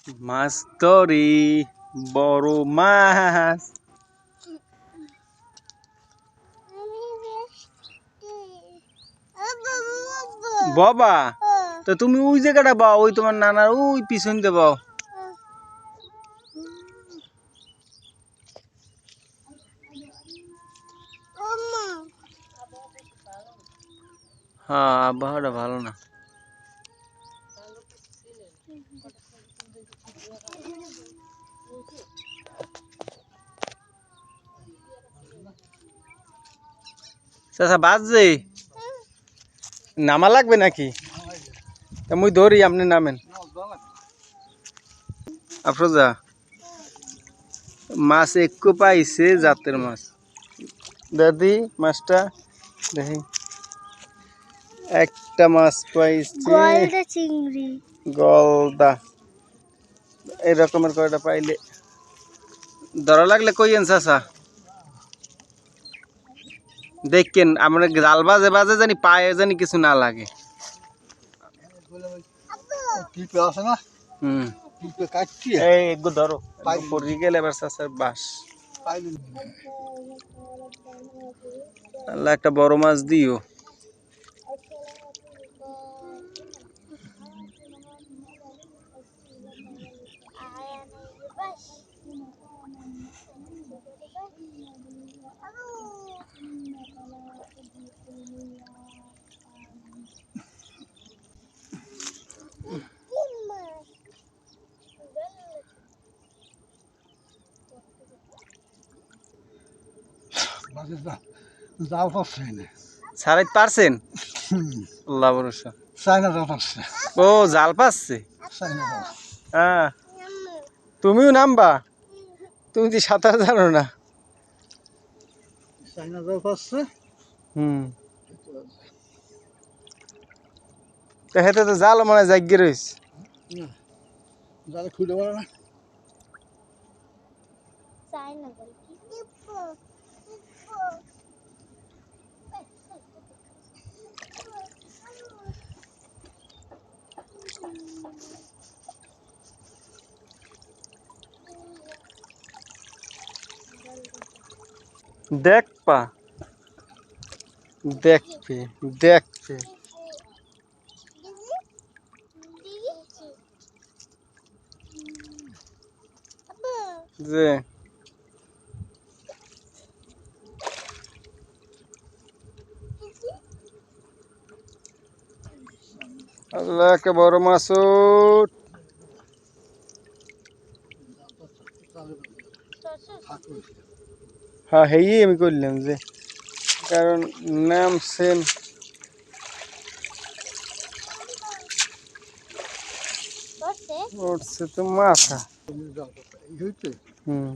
মাছ ধরি, বড় মাছ। বাবা তো তুমি ওই জায়গাটা বাও, ওই তোমার নানার ওই পিছন দিয়ে বাও। হ্যাঁ, আবহাওয়াটা ভালো না। চাচা বাজছে, নামা লাগবে নাকি? মুই ধরি, আপনি নামেন। আফরোজা মাছ একটু পাইছে, জাতের মাছ। দাদি মাছটা দেখি, একটা মাছ পাইছে, চিংড়ি গলদা। এই রকমের কয়টা পাইলে ধরা লাগলে কইয়েন চাচা। দেখেন আমরা জাল বাজে বাজে জানি পায়ে জানি কিছু না লাগে। এই একটু ধরো, পড়ে গেলে এবার চাচার বাস। আল্লাহ একটা বড় মাছ দিও। জাল পাচ্ছে না, ছাড়াইতে পারছেন? আল্লাহ ভরসা। চাইনা জাল পাচ্ছে, ও জাল পাচ্ছে। চাইনা জাল। হ্যাঁ, তুমিও নামবা? তুমি তো সাঁতার জানো না। চাইনা জাল পাচ্ছে। হেতে তো জাল মানে জাগিয়ে রয়েছে। জালে খুলে পারে না। দেখবা, দেখবে দেখবে। যে আল্লাহ কে বড় মাছ। হ্যাঁ, হেই আমি করলাম যে, কারণ নামছেন। উঠছে তো মাথা। হুম।